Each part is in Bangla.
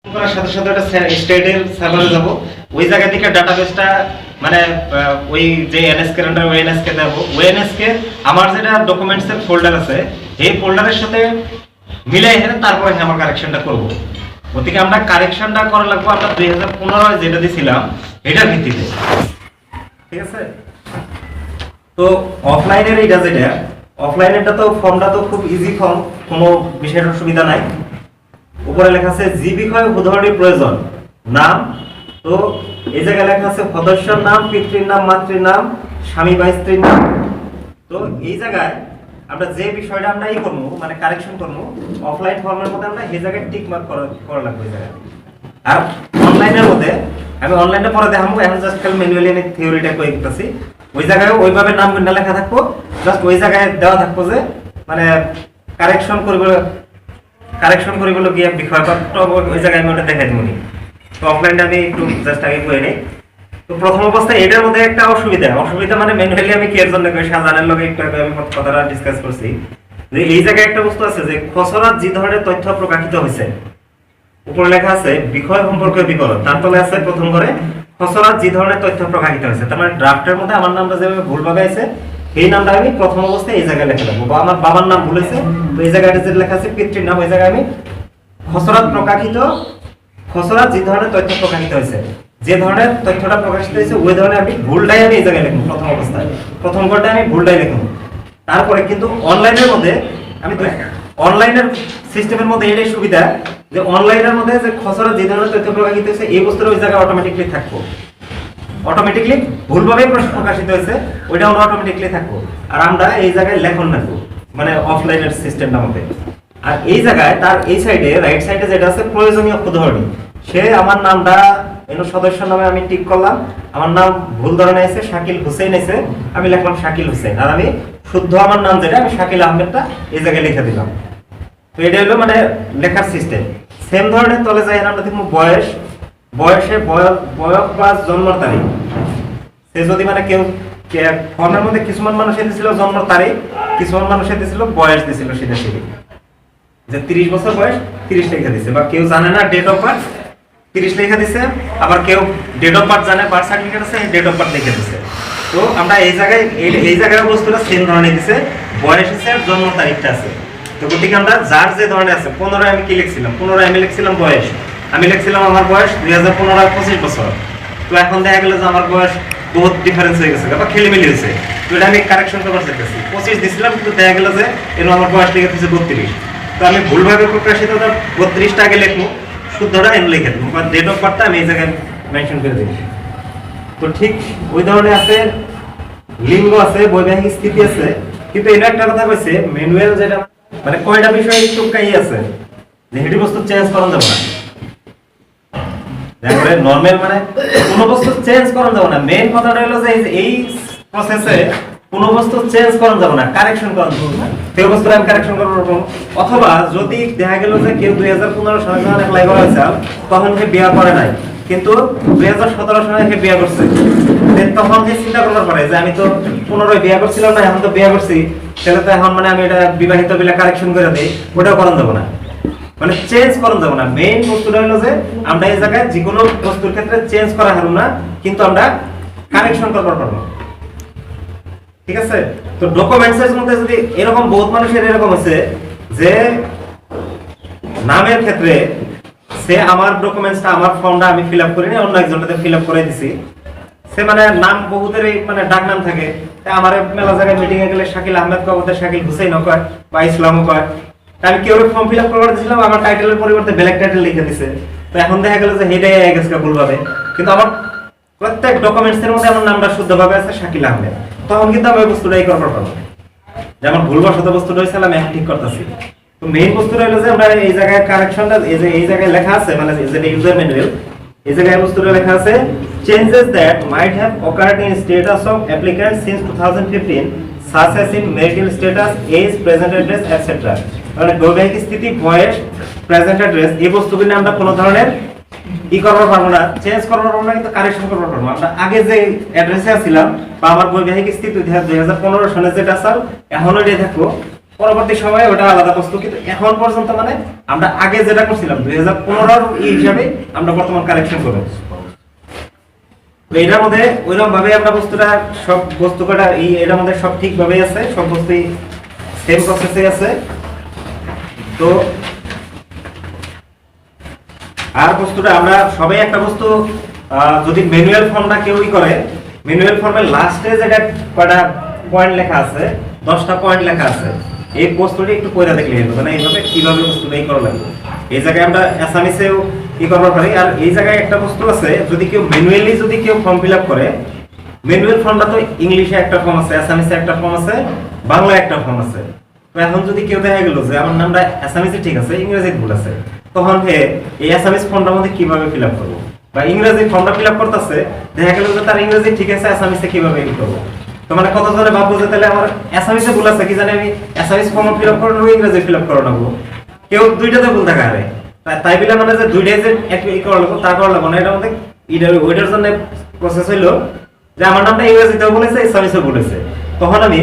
করার সাথে সাথে একটা স্টেটের সার্ভারে যাব, ওই জায়গা থেকে ডাটাবেসটা মানে ওই যে এনএসকে আন্ডার ওএনএসকে দেব, ওএনএসকে আমার যেটা ডকুমেন্টসের ফোল্ডার আছে এই ফোল্ডারের সাথে মিলাই এনে তারপরে আমার কারেকশনটা করব। ওদিকে আমরা কারেকশনটা করা লাগবে আমরা 2015 যেটা দিছিলাম এটার ভিত্তিতে, ঠিক আছে। তো অফলাইনের এইটা যেটা অফলাইনেরটা তো ফর্মটা তো খুব ইজি ফর্ম, কোনো বিষয়ের অসুবিধা নাই। উপরে লেখা আছে যে বিষয়ে উদাহরণের প্রয়োজন নাম, তো এই জায়গায় লেখা আছে সদস্যর নাম, পিতৃর নাম, মাতৃর নাম, স্বামী বা স্ত্রীর নাম। তো এই জায়গায় আমরা যে বিষয়টা আমরা এই করবো মানে কারেকশন করবো অফলাইন ফর্মের মধ্যে আমরা এই জায়গায় টিক মার্ক করা লাগবে এই জায়গায়। আর অনলাইনের মধ্যে আমি অনলাইনে পরে দেখাবো, এখন জাস্ট খালি ম্যানুয়ালি আমি থিওরিটা কই দিতেছি। ওই জায়গায় ওইভাবে নাম না লেখা থাকবো, জাস্ট ওই জায়গায় দেওয়া থাকবো যে মানে কারেকশন করিবলো গিয়ে বিষয়পত্র ওই জায়গায় আমি ওটা দেখাই দিব। তো অফলাইনটা আমি একটু জাস্ট আগে করে নিই। তো প্রথম অবস্থায় এটার মধ্যে একটা অসুবিধা মানে ম্যানুয়ালি আমি কি এর জন্য কই সাজানের লগে একটু আগে আমি কথাটা ডিসকাস করছি যে এই জায়গায় একটা বস্তু আছে যে খসড়া যে ধরনের তথ্য প্রকাশিত হয়েছে, উপরে লেখা আছে বিষয় সম্পর্কে বিবরণ, তার তলে আছে প্রথম করে খসড়া যে ধরনের তথ্য প্রকাশিত হয়েছে। তার মানে ড্রাফটের মধ্যে আমার নামটা যেভাবে ভুলভাবে আছে এই নামটা আমি প্রথম অবস্থায় এই জায়গায় লেখা দেবো, বা আমার বাবার নাম ভুলেছে তো এই জায়গায় যে লেখা আছে পিতৃর নাম ওই জায়গায় আমি খসড়া যে ধরনের তথ্য প্রকাশিত হয়েছে, যে ধরনের তথ্যটা প্রকাশিত হয়েছে ওই ধরনের আমি ভুলটাই আমি এই জায়গায় লিখবো প্রথম অবস্থায়, প্রথম কোডটা আমি ভুলটাই লিখবো। তারপরে কিন্তু অনলাইনের মধ্যে আমি অনলাইনের সিস্টেমের মধ্যে এটাই সুবিধা যে অনলাইনের মধ্যে যে খসড়া যে ধরনের তথ্য প্রকাশিত হয়েছে এই বস্তুটা ওই জায়গায় অটোমেটিকলি থাকবো, অটোমেটিকলি ভুলভাবে প্রকাশিত হয়েছে ওইটা আমরা অটোমেটিকলি থাকবো। আর আমরা এই জায়গায় লেখন রাখবো মানে অফলাইনের সিস্টেমটার মধ্যে। আর এই জায়গায় তার এই সাইডে রাইট সাইডে যেটা আছে প্রয়োজনীয় উদাহরণ, সে আমার নামটা সদস্য নামে আমি টিক করলাম, আমার নাম ভুল ধরনের আছে শাকিল হুসেন আছে, আমি লিখলাম শাকিল হুসেন, আর আমি শুদ্ধ আমার নাম যেটা আমি শাকিল আহমেদটা এই জায়গায় লিখে দিলাম। তো এটা হলো মানে লেখার সিস্টেম। সেম ধরনের তলে যাই আমরা দেখবো বয়স বা জন্ম তারিখ। সে যদি মানে কেউ ফর্মের মধ্যে কিছুমান মানুষ দিয়েছিল জন্ম তারিখ, কিছুমান মানুষ দিয়েছিল বয়স দিয়েছিল, সেটা যে 30 বছর বয়স 30 লেখা দিছে, বা কেউ জানে না ডেট অফ বার্থ 30 লেখা দিছে, আবার কেউ ডেট অফ বার্থ জানে বার্থ সার্টিফিকেট আছে ডেট অফ বার্থ লিখে দিছে। তো আমরা এই জায়গায় বস্তুটা সেম ধরনের দিছে, বয়স আছে আর জন্ম তারিখটা আছে। তো গতিকে আমরা যার যে ধরনের আছে 15 আমি কি লিখছিলাম 15 আমি লিখছিলাম বয়স, আমি লিখছিলাম আমার বয়স 2015 25 বছর। তো এখন দেখা গেল যে আমার বয়স বহুত ডিফারেন্স হয়ে গেছে বা খেলিমেলি হয়েছে, তো এটা আমি কারেকশন করবার চাইতেছি 25 দিছিলাম, কিন্তু দেখা গেল যে এর আমার বয়স লিখে দিচ্ছে 32। তো আমি ভুলভাবে প্রকাশিত 32টা আগে লিখবো, শুদ্ধটা এনে লিখে দেবো, বা ডেট অফ বার্থটা আমি এই জায়গায় মেনশন করে দিই। তো ঠিক ওই ধরনের আছে লিঙ্গ আছে, বৈবাহিক স্থিতি আছে। কিন্তু এটা একটা কথা কইছে ম্যানুয়াল যেটা মানে কয়টা বিষয় একটু কাই আছে যে হেডি বস্তু চেঞ্জ করা যাবে না, দেখো নরমাল মানে কোন বস্তু চেঞ্জ করা যাবে না। মেইন কথাটা হলো যে এই প্রসেসে কোন বস্তু চেঞ্জ করা যাবে না, কারেকশন করা যাবে না। সেই বস্তুটা আমি কারেকশন করব, অথবা যদি দেখা গেল যে কেউ 2015 সালে যখন অ্যাপ্লাই করা হয়েছে তখন সে বিয়ে করে নাই, কিন্তু 2017 সালে সে বিয়ে করছে, তখন সে চিন্তা করবার পারে যে আমি তো 15 বিয়ে করছিলাম না, এখন তো বিয়ে করছি, তাহলে তো এখন মানে আমি এটা বিবাহিত বিলে কারেকশন করে দিই, ওটাও করা যাবে না, মানে চেঞ্জ করা যাবে না। মেইন বস্তুটা হলো যে আমরা এই জায়গায় যে কোনো বস্তুর ক্ষেত্রে চেঞ্জ করা হবে না, কিন্তু আমরা কারেকশন করবার পারবো, ঠিক আছে। তো ডকুমেন্টসের মধ্যে যদি এরকম বহুত মানুষের এরকম আছে যে নামের ক্ষেত্রে সে আমার ডকুমেন্টসটা আমার ফর্মটা আমি ফিল আপ করিনি, অন্য একজনটাতে ফিল আপ করে দিছি, সে মানে নাম বহুতের মানে ডাক নাম থাকে, আমার মেলা জায়গায় মিটিং এ গেলে শাকিল আহমেদ কয়, ওদের শাকিল হুসেন কয় বা ইসলামও কয়। আমি কেউ ফর্ম ফিল আপ করবার দিয়েছিলাম, আমার টাইটেলের পরিবর্তে ব্ল্যাক টাইটেল লিখে দিছে, তো এখন দেখা গেল যে হেডে গেছে ভুলভাবে, কিন্তু আমার প্রত্যেক ডকুমেন্টস এর মধ্যে আমার নামটা শুদ্ধভাবে আছে শাকিল আহমেদ, তখন কিন্তু আমি ওই বস্তুটাই করবার পারবো, যেমন ভুলবশত বস্তুটা হয়েছিল আমি এখন ঠিক করতেছি। তো মেইন বস্তুটা হলো যে আমরা এই জায়গায় কারেকশনটা এই জায়গায় লেখা আছে মানে যেটা ইউজার ম্যানুয়াল, এই জায়গায় বস্তুটা লেখা আছে changes that might have occurred in status of applicant since 2015 such as in marital status, age, present address, etc. মানে বৈবাহিক স্থিতি, বয়স, প্রেজেন্ট অ্যাড্রেস এই বস্তুগুলো আমরা কোনো ধরনের করবার পারবো না, চেঞ্জ করবার পারবো না, কিন্তু কারেকশন করবার পারবো। আমরা আগে যে অ্যাড্রেসে ছিলাম বা আমার বৈবাহিক স্থিতি 2015 সনে যেটা আছে এখনো এটাই থাকবো, পরবর্তী সময়ে ওটা আলাদা বস্তু, কিন্তু এখন পর্যন্ত মানে আমরা আগে যেটা করছিলাম 2015 এই হিসাবে আমরা বর্তমান কালেকশন করব। তো এটার মধ্যে ওইরকম ভাবে আমরা বস্তুটা সব বস্তু কটা এটার মধ্যে সব ঠিকভাবে আছে, সব বস্তুই সেম প্রসেসে আছে। তো আর বস্তুটা আমরা সবাই একটা বস্তু যদি ম্যানুয়াল ফর্মটা কেউই করে, ম্যানুয়াল ফর্মের লাস্টে যেটা কয়টা পয়েন্ট লেখা আছে, 10টা পয়েন্ট লেখা আছে, এই বস্তুটা একটু পয়রা দেখলে হবে, মানে এইভাবে কিভাবে বস্তুটা করা লাগবে। এই জায়গায় আমরা অ্যাসামিসেও করতে পারি। আর এই জায়গায় একটা বস্তু আছে, যদি কেউ ম্যানুয়ালি যদি কেউ ফর্ম ফিল আপ করে, ম্যানুয়াল ফর্মটা তো ইংলিশে একটা ফর্ম আছে, অ্যাসামিসে একটা ফর্ম আছে, বাংলা একটা ফর্ম আছে। তো এখন যদি কেউ দেখা গেল যে আমার নামটা অ্যাসামিসে ঠিক আছে, ইংরেজিতে ভুল আছে, তখন এই অ্যাসামিস ফর্মটার মধ্যে কিভাবে ফিল আপ করবো, বা ইংরেজি ফর্মটা ফিল আপ করতেছে, দেখা গেল যে তার ইংরেজি ঠিক আছে, অ্যাসামিসে কিভাবে করবো। তো মানে কতজনে ভাববো যে তাহলে আমার অ্যাসামিসে ভুল আছে, কি জানি আমি অ্যাসামিস ফর্ম ফিল আপ করানো, ইংরেজি ফিল আপ করানো, কেউ দুইটাতে ভুল দেখা যায়। তাই বলে মানে যে দুইটাই যে একই করা লাগবো তা করা লাগবো না। এটার মধ্যে ওইটার জন্য প্রসেস হইলো যে আমার নামটা ইংরেজিতেও বলেছে, অ্যাসামিসেও বলেছে, তখন আমি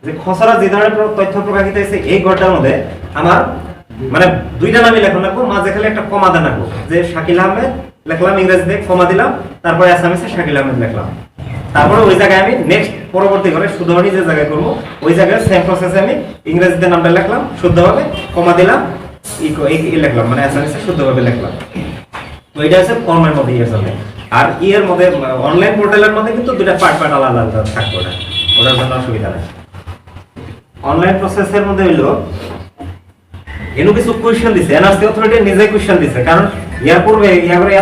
যে খসড়া যে ধরনের তথ্য প্রকাশিত হয়েছে এই ঘরটার মধ্যে আমার মানে দুইটা নামই লেখা লাগবো, মাঝে খালি একটা কমা দেন লাগবো, যে শাকিল আহমেদ লিখলাম ইংরেজিতে, কমা দিলাম, তারপরে অ্যাসামিসে শাকিল আহমেদ লিখলাম। তারপরে ওই জায়গায় আমি নেক্সট পরবর্তী করে শুদ্ধবাণী যে জায়গায় করবো, ওই জায়গায় সেম প্রসেসে আমি ইংরেজিতে নামটা লিখলাম শুদ্ধভাবে, কমা দিলাম, লিখলাম, মানে অ্যাসামিসে শুদ্ধভাবে লিখলাম। তো এটা হচ্ছে ফর্মের মধ্যে ইয়ের জন্য। আর ইয়ের মধ্যে অনলাইন পোর্টালের মধ্যে কিন্তু দুটা পার্ট আলাদা আলাদা থাকবে, ওটার জন্য অসুবিধা নেই। অনলাইন প্রসেসের মধ্যে হইলো এনু কিছু কোয়েশ্চেন দিছে, এনআরসি অথরিটি নিজে কোয়েশ্চেন দিছে, কারণ ইয়ার পূর্বে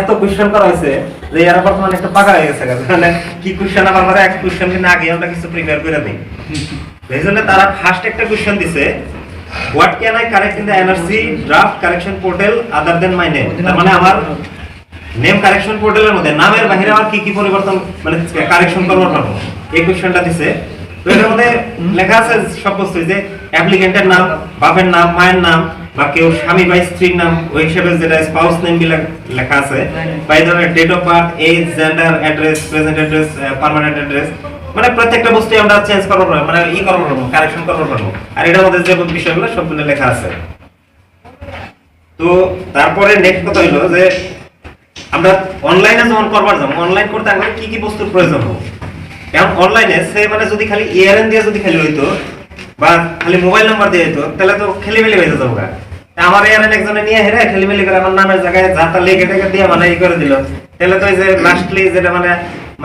এত কোয়েশ্চেন করা হয়েছে যে এর বর্তমানে একটা পাকা হয়ে গেছে, মানে কি কোয়েশ্চেন আবার মানে এক কোয়েশ্চেন কিন্তু আগে আমরা কিছু প্রিপেয়ার করে দিই। এই জন্য তারা ফার্স্ট একটা কোয়েশ্চেন দিছে, what can I correct in the NRC draft correction portal other than my name. তার মানে আমার নেম কারেকশন পোর্টালের মধ্যে নামের বাইরে আর কি কি পরিবর্তন মানে কারেকশন করব পারবো, এই কোয়েশ্চেনটা দিছে। তো এর মধ্যে লেখা আছে সব বস্তু, যে অ্যাপ্লিকেন্টের নাম, বাপের নাম, মায়ের নাম, বা কেউ স্বামী বা স্ত্রীর নাম ওই হিসেবে যেটা স্পাউস নেম লেখা আছে, বা এই ধরনের date of birth, age, gender, address, present address, permanent address, মানে প্রত্যেকটা বস্তু আমরা চেঞ্জ করব, মানে করব পারবো, কারেকশন করব পারবো। আর এটার মধ্যে যে বিষয়গুলো সবগুলো লেখা আছে। তো তারপরে নেক্সট কথা হইলো যে আমরা অনলাইনে যখন করবার যাব, অনলাইন করতে আগে কি কি বস্তুর প্রয়োজন হবে। এখন অনলাইনে সে মানে যদি খালি এআরএন দিয়ে যদি খালি হইতো, বা খালি মোবাইল নাম্বার দিয়ে হইতো, তাহলে তো খেলিমেলি হয়ে যেত। আমার এআরএন একজনে নিয়ে হেরে খেলিমেলি করে আমার নামের জায়গায় যাতা লেগে টেগে দিয়ে মানে করে দিল, তাহলে তো এই যে লাস্টলি যেটা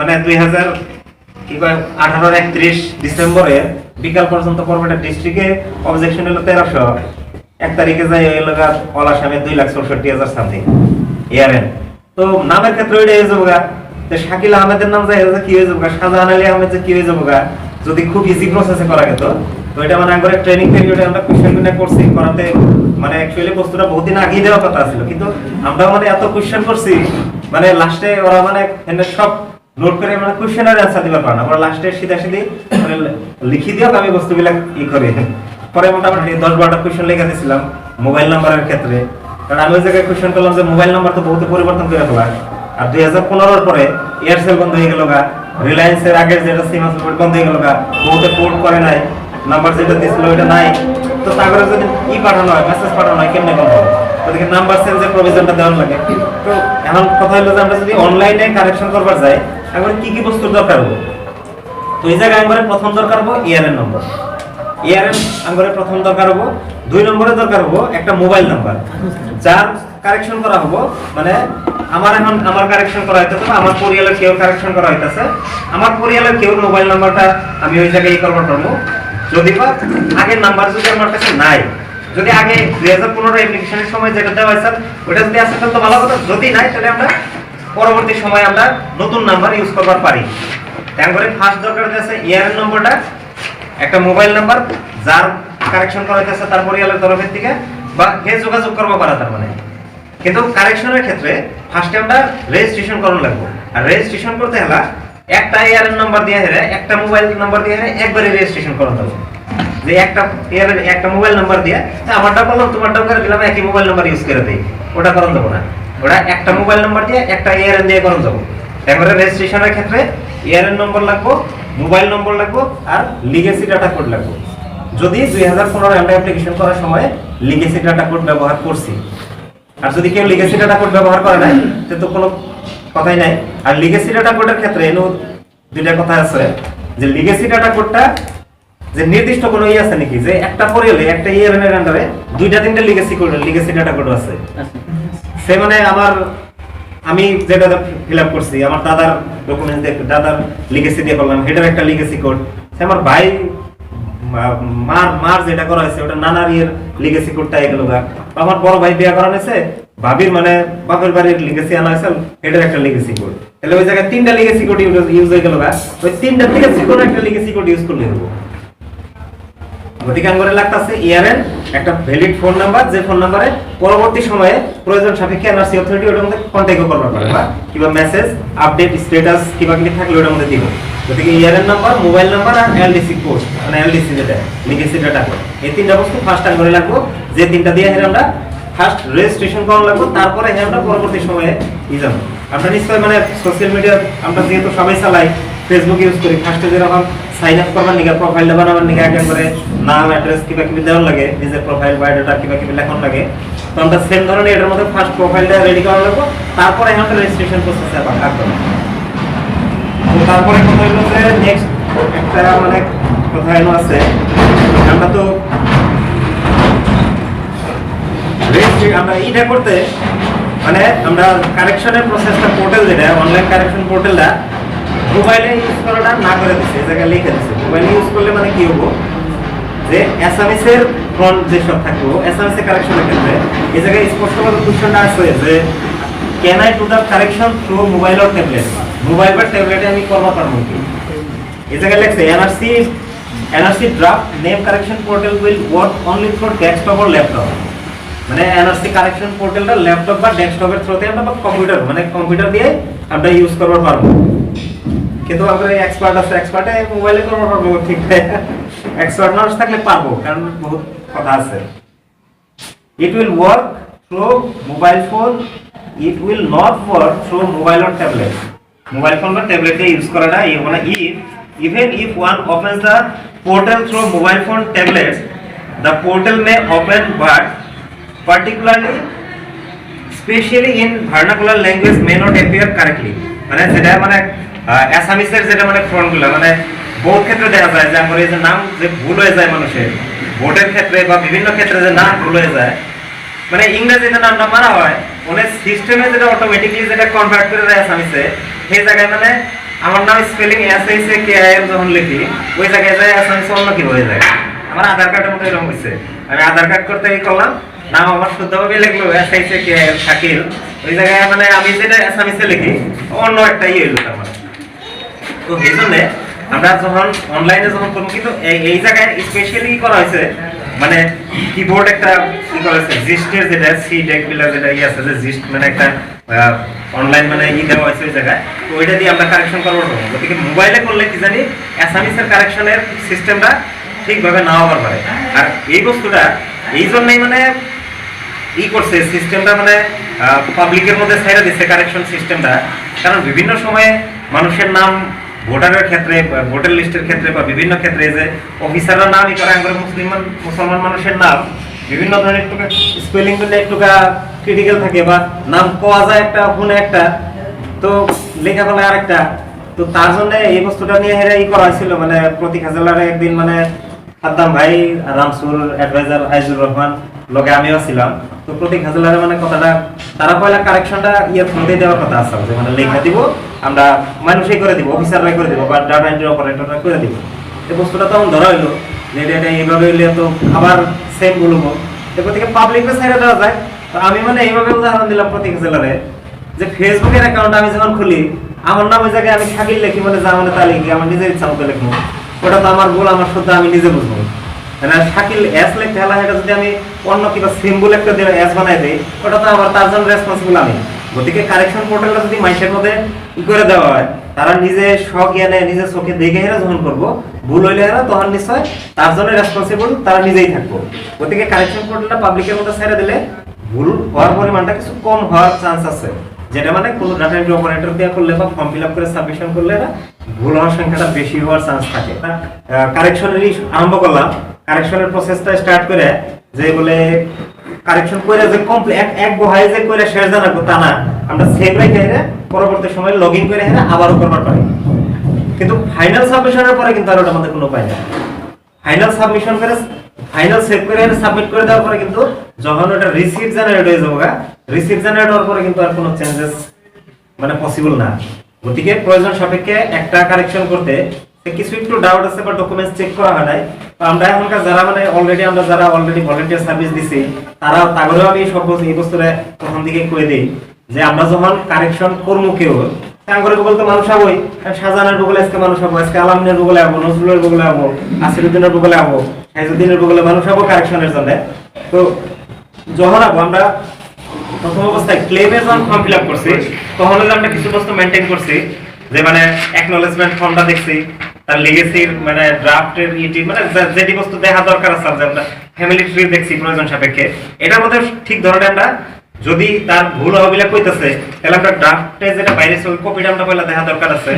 মানে 2018 ডিসেম্বরে বিকাল পর্যন্ত বরপেটা ডিস্ট্রিক্টে অবজেকশন হলো 1300, 1 তারিখে যায় হলো অল আসামে 2,64,000 সামথিং এআরএন। তো নামের ক্ষেত্রে ওইটা হয়ে যাবো, শাকিল আহমেদের নাম যায় কি হয়ে যাবো, শাহজাহান আলী আহমেদ যে কি হয়ে যাবো, যদি খুব ইজি প্রসেসে করা যেত। তো এটা মানে একবারে ট্রেনিং পিরিয়ডে আমরা কোশ্চেন করছি, করাতে মানে অ্যাকচুয়ালি বস্তুটা বহুত দিন আগেই দেওয়ার কথা ছিল, কিন্তু আমরা মানে এত কোশ্চেন করছি, মানে লাস্টে ওরা মানে সব নোট করে মানে কোশ্চেনের অ্যান্সার দিতে পারে না, আমরা লাস্টে সিধা মানে লিখি দিও আমি বস্তুগুলো করি। পরে মোটামুটি 10-12টা কোশ্চেন লিখে দিয়েছিলাম মোবাইল নাম্বারের ক্ষেত্রে, কারণ আমি ওই জায়গায় কোশ্চেন করলাম যে মোবাইল নাম্বার তো বহুত পরিবর্তন করে ফেলা। আর 2015-র পরে এয়ারসেল বন্ধ হয়ে গেল, রিলায়েন্সের আগের যেটা সিম আছে বন্ধ হয়ে গেল, বহুতে পোর্ট করে নাই, নাম্বার যেটা দিয়েছিল ওইটা নাই। তো তারপরে যদি পাঠানো হয়, মেসেজ পাঠানো হয়, কেমনে বন্ধ হবে, ওদিকে নাম্বার চেঞ্জের প্রভিশনটা দেওয়া লাগে। তো এখন কথা হলো যে আমরা যদি অনলাইনে কারেকশন করবার যাই, এখন কি কি বস্তুর দরকার হবে। তো এই জায়গায় আমরা প্রথম দরকার হবো এআরএন নম্বর, এআরএন আমরা প্রথম দরকার হবো। 2 নম্বরে দরকার হবো একটা মোবাইল নাম্বার, যার কারেকশন করা হবো, মানে আমার কারেকশন করা হইতেছে, আমার পরিবারের কেউ কারেকশন করা হইতেছে, আমার পরিবারের কেউ মোবাইল নাম্বারটা আমি ওই জায়গায় করবো পারবো। যদি বা আগের নাম্বার যদি আমার কাছে নাই, যদি আগে 2015 অ্যাপ্লিকেশনের সময় যেটা দেওয়া হয়েছে ওটা যদি আসে তাহলে তো ভালো কথা, যদি নাই তাহলে আমরা পরবর্তী সময় আমরা নতুন নাম্বার ইউজ করবার পারি। তারপরে ফার্স্ট দরকার আছে এআরএন নম্বরটা, একটা মোবাইল নাম্বার যার কারেকশন করা হইতেছে তার পরিবারের তরফের থেকে, বা হে যোগাযোগ করবো পারা। তার মানে কিন্তু কারেকশনের ক্ষেত্রে ফার্স্টে আমরা রেজিস্ট্রেশন করণ লাগবে। আর রেজিস্ট্রেশন করতে হলে একটা এআরএন নাম্বার দিয়ে হেরে, একটা মোবাইল নাম্বার দিয়ে হেরে একবারে রেজিস্ট্রেশন করতে হবে। যে একটা মোবাইল নাম্বার দিয়ে আমারটা বললাম তোমারটাও করে দিলাম, একই মোবাইল নাম্বার ইউজ করে দেই, ওটা করণ দেবো না। ওটা একটা মোবাইল নাম্বার দিয়ে একটা এআরএন দিয়ে করণ যাবো। একবারে রেজিস্ট্রেশনের ক্ষেত্রে এআরএন নম্বর লাগবো, মোবাইল নম্বর লাগবো, আর লিগেসি ডাটা কোড লাগবো। যদি 2015 আমরা অ্যাপ্লিকেশন করার সময় লিগেসি ডাটা কোড ব্যবহার করছি। আর যদি কেউ লিগেসি ডাটা কোড ব্যবহার করে নাই তাহলে তো কোনো কথাই নাই। আর লিগেসি ডাটা কোডের ক্ষেত্রে এনো দুইটা কথা আছে, যে লিগেসি ডাটা কোডটা যে নির্দিষ্ট কোনো আছে নাকি যে একটা পরিয়ালে একটা ইয়ার এর আন্ডারে দুইটা তিনটা লিগেসি ডাটা কোড আছে। সে মানে আমি যেটা ফিল আপ করছি আমার দাদার ডকুমেন্ট দিয়ে দাদার লিগেসি দিয়ে করলাম, এটার একটা লিগেসি কোড। সে আমার ভাই মার যেটা করা হয়েছে ওটা নানার ইয়ের লিগেসি কোডটা এগুলো। আমার বড় ভাই বিয়ে করা হয়েছে, ভাবির মানে বাপের বাড়ির লিগেসি আনা হয়েছে, এটার একটা লিগেসি কোড। তাহলে ওই জায়গায় তিনটা লিগেসি কোড ইউজ হয়ে গেল, ওই তিনটা থেকে যে কোনো একটা লিগেসি কোড ইউজ করলে দেবো। গতিকে আঙ্গরে লাগতেছে ইয়ারএন একটা ভ্যালিড ফোন নাম্বার, যে ফোন নাম্বারে পরবর্তী সময়ে প্রয়োজন সাপেক্ষে এনআরসি অথরিটি ওটার মধ্যে কন্ট্যাক্টও করতে পারে বা কিবা মেসেজ আপডেট স্ট্যাটাস কিবা কি থাকলে ওটার মধ্যে দিব। গতিকে ইয়ারএন নাম্বার, মোবাইল নাম্বার আর এলডিসি কোড, মানে এলডিসি যেটা লিগেসি ডাটা কোড, এই তিনটা বস্তু ফার্স্ট আঙ্গরে লাগবো। যে তিনটা দিয়ে আমরা ফার্স্ট রেজিস্ট্রেশন করা লাগবো, তারপরে আমরা পরবর্তী সময়ে যাব। আমরা নিশ্চয়ই মানে সোশ্যাল মিডিয়া আমরা যেহেতু সবাই চালাই, ফেসবুক ইউজ করি, ফার্স্টে যেরকম সাইন আপ করবার নিগা প্রোফাইলটা বানাবার নিগা একবারে নাম অ্যাড্রেস কিবা কিবি দেওয়ার লাগে, নিজের প্রোফাইল বায়োডাটা কিবা কিবি লেখার লাগে। তো আমরা সেম ধরনের এটার মধ্যে ফার্স্ট প্রোফাইলটা রেডি করা লাগবো, তারপরে আমরা রেজিস্ট্রেশন প্রসেসে আবার কাজ করব। তো তারপরে কথা হলো যে নেক্সট একটা মানে কথা এনো আছে, আমরা তো আমরা এটা করতে মানে আমরা কারেকশনের প্রসেসটা পোর্টাল যেটা অনলাইন কারেকশন পোর্টালটা মোবাইলে ইউজ করাটা না করে দিচ্ছে, এই জায়গায় লিখে দিচ্ছে। মোবাইলে ইউজ করলে মানে কি হবো যে এসএমএস এর ফ্রন্ট যেসব থাকবো এসএমএস এর কারেকশনের ক্ষেত্রে এই জায়গায় স্পষ্টভাবে কোশ্চেনটা আসবে যে can I do the correction through mobile or tablet, mobile বা ট্যাবলেটে আমি করবো পারবো কি। এই জায়গায় লেখছে NRC draft name correction portal will work only for desktop or laptop. মানে এনআরসি কারেকশন পোর্টালটা ল্যাপটপ বা ডেস্কটপের থ্রুতে আমরা কম্পিউটার মানে কম্পিউটার দিয়ে আমরা ইউজ করতে পারবো। কিন্তু আমরা এক্সপার্ট আছে, এক্সপার্টে মোবাইলে করতে পারবো, ঠিক আছে। এক্সপার্ট মানুষ থাকলে পারবো, কারণ বহুত কথা আছে। It will work through mobile phone, it will not work through mobile or tablet. Mobile phone বা ট্যাবলেটে ইউজ করাটা মানে even if one opens the portal through mobile phone tablets, the portal may open but particularly especially in vernacular language may not appear correctly। মানে যেটা মানে অ্যাসামিসের যেটা মানে ফ্রন্টগুলো মানে বহু ক্ষেত্রে দেখা যায় যে আমরা এই যে নাম যে ভুল হয়ে যায় মানুষের ভোটের ক্ষেত্রে বা বিভিন্ন ক্ষেত্রে যে নাম ভুল হয়ে যায়, মানে ইংরেজিতে নামটা মারা হয় মানে সিস্টেমে যেটা অটোমেটিকলি যেটা কনভার্ট করে দেয় অ্যাসামিসে, সেই জায়গায় মানে আমার নাম স্পেলিং SHAKIL যখন লিখি ওই জায়গায় যায় অ্যাসামিসে অন্য কি হয়ে যায়। আমার আধার কার্ডের মতো এরকম হয়েছে, আমি আধার কার্ড করতে গিয়ে করলাম নাম আমার শুদ্ধভাবে লিখলো SHAKIL শাকিল, ওই জায়গায় মানে আমি যেটা অ্যাসামিসে লিখি অন্য একটা হইলো আমার। তো এই জন্য আমরা যখন অনলাইনে যখন করবো কিন্তু এই জায়গায় স্পেশালি করা হয়েছে মানে কিবোর্ড একটা কি করা হয়েছে জিস্টের যেটা সি ডেক বিলা যেটা আছে যে জিস্ট মানে একটা অনলাইন মানে দেওয়া হয়েছে ওই জায়গায়, তো ওইটা দিয়ে আমরা কারেকশন করবো। গতিকে মোবাইলে করলে কি জানি অ্যাসামিসের কারেকশনের সিস্টেমটা ঠিকভাবে না হওয়ার পারে। আর এই বস্তুটা এই জন্যই মানে করছে সিস্টেমটা মানে পাবলিকের মধ্যে ছেড়ে দিচ্ছে কারেকশন সিস্টেমটা, কারণ বিভিন্ন সময়ে মানুষের নাম ভোটারের ক্ষেত্রে ভোটার লিস্টের ক্ষেত্রে বা বিভিন্ন ক্ষেত্রে যে অফিসাররা নামই করে আমরা মুসলমান মানুষের নাম বিভিন্ন ধরনের একটু স্পেলিং গুলো একটু ক্রিটিক্যাল থাকে বা নাম পাওয়া যায় একটা ফোনে একটা তো লেখাপড়া আরেকটা, তো তার জন্য এই বস্তুটা নিয়ে হেরা করা হয়েছিল। মানে প্রতীক হাজালারে একদিন মানে সাদ্দাম ভাই রামসুর অ্যাডভাইজার আইজুর রহমান লগে আমিও ছিলাম, তো প্রতীক হাজালারে মানে কথাটা তারা পয়লা কারেকশনটা ফোনে দেওয়ার কথা আছে যে মানে লেখা দিব আমরা মানুষই করে দিব, অফিসাররাই করে দিব বা ডাটা এন্ট্রি অপারেটররা করে দিব। এই বস্তুটা তখন ধরা হইলো যে এটা এইভাবে হইলে তো আবার সেম বলবো, এরপর থেকে পাবলিককে ছেড়ে দেওয়া যায়। তো আমি মানে এইভাবে উদাহরণ দিলাম প্রতীক হাজালারে যে ফেসবুকের অ্যাকাউন্ট আমি যখন খুলি আমার নাম ওই জায়গায় আমি শাকিল লিখি মানে যা মানে তা লিখি আমার নিজের ইচ্ছা মতো লিখবো, ওটা তো আমার ভুল আমার শুদ্ধ আমি নিজে বুঝবো। মানে শাকিল এস লিখতে হলে এটা যদি আমি অন্য কিবা সিম্বল একটা দিয়ে এস বানাই দিই ওটা তো আবার তার জন্য রেসপন্সিবল আমি। গতিকে কারেকশন পোর্টালটা যদি মানুষের মধ্যে করে দেওয়া হয় তারা নিজে স্বজ্ঞানে নিজে চোখে দেখে হেরা যখন করবো ভুল হইলে হেরা তখন নিশ্চয় তার জন্য রেসপন্সিবল তারা নিজেই থাকবো। গতিকে কারেকশন পোর্টালটা পাবলিকের মধ্যে ছেড়ে দিলে ভুল হওয়ার পরিমাণটা কিছু কম হওয়ার চান্স আছে, যেটা মানে কোনো ডাটা এন্ট্রি অপারেটর দিয়ে করলে বা ফর্ম ফিল আপ করে সাবমিশন করলে না ভুল হওয়ার সংখ্যাটা বেশি হওয়ার চান্স থাকে। কারেকশনেরই আরম্ভ করলাম, কারেকশনের প্রসেসটা স্টার্ট করে যে বলে কারেকশন করে যে কমপ্লিট এক বহাই যে করে শেষ জানাবো তা না, আমরা সেভ রেখে পরবর্তী সময় লগইন করে আবারও করবার পারি। কিন্তু ফাইনাল সাবমিশনের পরে কিন্তু আর ওটা আমাদের কোনো উপায় নেই। ফাইনাল সাবমিশন করে ফাইনাল সেভ করে সাবমিট করে দেওয়ার পরে কিন্তু যখন ওটা রিসিভ জেনারেট হয়ে যাবে, রিসিভ জেনারেট হওয়ার পরে কিন্তু আর কোনো চেঞ্জেস মানে পসিবল না। গতিকে প্রয়োজন সাপেক্ষে একটা কারেকশন করতে কিছু একটু ডাউট আছে বা ডকুমেন্টস চেক করা হয় নাই, তো আমরা এখনকার যারা মানে যারা অলরেডি ভলান্টিয়ার সার্ভিস দিছি তারা তাগরেও আমি সব এই বছরে প্রথম দিকে কয়ে দিই যে আমরা যখন কারেকশন করবো কেউ টাঙ্গরের বগল তো মানুষ হবই, শাহজাহানের বগলে আজকে মানুষ হবো, আজকে আলামিনের বগলে হবো, নজরুলের বগলে হবো, আসিরুদ্দিনের বগলে হবো, শাইজুদ্দিনের বগলে মানুষ হবো কারেকশনের জন্য। তো যখন হবো আমরা প্রথম অবস্থায় ক্লেমের যখন ফর্ম ফিল আপ করছি তখন আমরা কিছু বস্তু মেনটেন করছি, যে মানে অ্যাকনলেজমেন্ট ফর্মটা দেখছি, তার লিগেসির মানে ড্রাফটের ইটি মানে যেটি বস্তু দেখা দরকার আছে আমরা ফ্যামিলি ট্রি দেখছি প্রয়োজন সাপেক্ষে। এটার মধ্যে ঠিক ধরনের আমরা যদি তার ভুল হবিলা কইতাছে তাহলে আমরা ড্রাফটে যেটা বাইরে ওই কপিটা আমরা পয়লা দেখা দরকার আছে,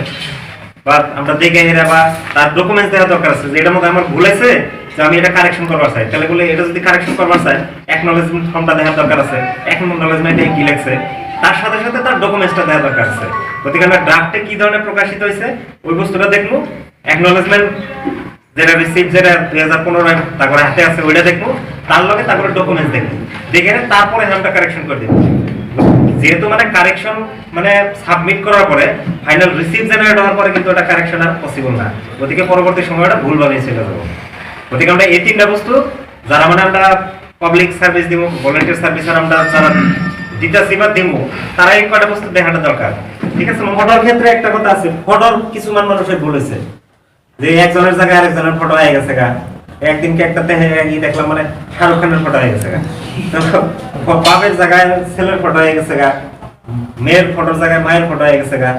বা আমরা দেখে হেরা বা তার ডকুমেন্টস দেখা দরকার আছে যে এটার মধ্যে আমার ভুল আছে যে আমি এটা কারেকশন করবার চাই, তাহলে বলে এটা যদি কারেকশন করবার চাই অ্যাকনলেজমেন্ট ফর্মটা দেখা দরকার আছে, অ্যাকনলেজমেন্টে কি লেখছে তার সাথে সাথে তার ডকুমেন্টসটা দেখা দরকার আছে। গতিকে আমরা ড্রাফটে কি ধরনের প্রকাশিত হয়েছে ওই বস্তুটা দেখবো, অ্যাকনলেজমেন্ট যেটা রিসিভ যেটা 2015 তারপরে হাতে আছে ওইটা দেখবো, তার লগে তারপরে ডকুমেন্টস দেখবো, দেখে তারপরে আমরা কারেকশন করে দেবো। যেহেতু মানে কারেকশন মানে সাবমিট করার পরে ফাইনাল রিসিভ জেনারেট হওয়ার পরে কিন্তু ওটা কারেকশন আর পসিবল না, গতিকে পরবর্তী সময়টা ভুলভাবে চলে যাবো। গতিকে আমরা এই তিনটা বস্তু যারা মানে আমরা পাবলিক সার্ভিস দিব, ভলান্টিয়ার সার্ভিস আমরা যারা দিতেছি বা দিব তারা এই কটা বস্তু দেখাটা দরকার। ঠিক আছে, ফটোর ক্ষেত্রে একটা কথা আছে, ফটোর কিছু মানুষের বলেছে যে একজনের জায়গায় আরেকজনের ফটো হয়ে গেছে গা, একদিনকে একটা দেখলাম মানে শাহরুখ খানের ফটো হয়ে গেছে গা, বাপের জায়গায় ছেলের ফটো হয়ে গেছে গা, মেয়ের ফটোর জায়গায় মায়ের ফটো হয়ে গেছে গা,